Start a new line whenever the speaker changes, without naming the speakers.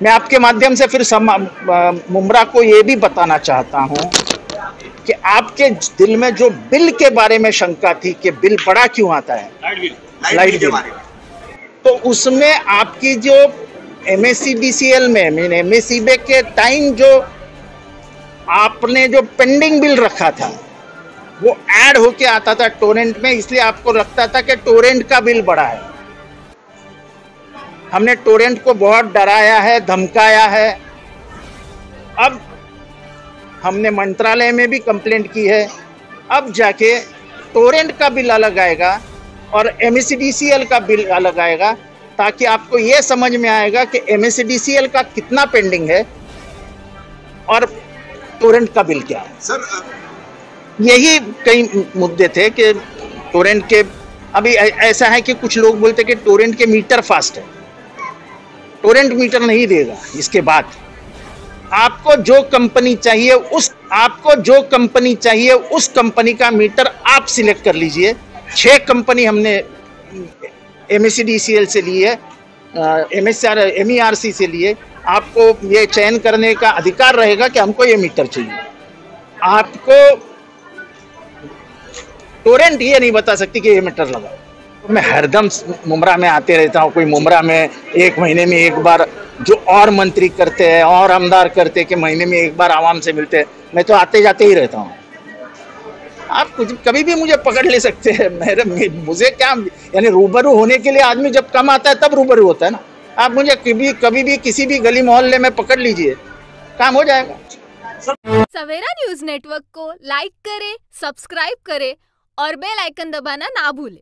मैं आपके माध्यम से फिर मुमरा को ये भी बताना चाहता हूं कि आपके दिल में जो बिल के बारे में शंका थी कि बिल बड़ा क्यों आता है, लाइट बिल, तो उसमें आपकी जो MSEDCL में MSEB के टाइम जो आपने जो पेंडिंग बिल रखा था वो ऐड होके आता था टोरेंट में, इसलिए आपको लगता था कि टोरेंट का बिल बड़ा है। हमने टोरेंट को बहुत डराया है, धमकाया है। अब हमने मंत्रालय में भी कंप्लेंट की है। अब जाके टोरेंट का बिल अलग आएगा और MSEDCL का बिल अलग आएगा, ताकि आपको ये समझ में आएगा कि MSEDCL का कितना पेंडिंग है और टोरेंट का बिल क्या है।
सर
यही कई मुद्दे थे कि टोरेंट के, अभी ऐसा है कि कुछ लोग बोलते कि टोरेंट के मीटर फास्ट है। टोरेंट मीटर नहीं देगा। इसके बाद आपको जो कंपनी चाहिए उस कंपनी का मीटर आप सिलेक्ट कर लीजिए। 6 कंपनी हमने MSEDCL से ली है, MERC से लिए। आपको ये चयन करने का अधिकार रहेगा कि हमको ये मीटर चाहिए। आपको टोरेंट ये नहीं बता सकती कि ये मीटर लगा। मैं हरदम मुमरा में आते रहता हूँ। कोई मुमरा में 1 महीने में एक बार, जो और मंत्री करते हैं और आमदार करते हैं कि महीने में एक बार आवाम से मिलते हैं, मैं तो आते जाते ही रहता हूँ। आप कुछ कभी भी मुझे पकड़ ले सकते हैं। मुझे क्या, यानी रूबरू होने के लिए आदमी जब कम आता है तब रूबरू होता है ना। आप मुझे कभी भी किसी भी गली मोहल्ले में पकड़ लीजिए, काम हो जाएगा।
सवेरा न्यूज़ नेटवर्क को लाइक करें, सब्सक्राइब करें और बेल आइकन दबाना ना भूलें।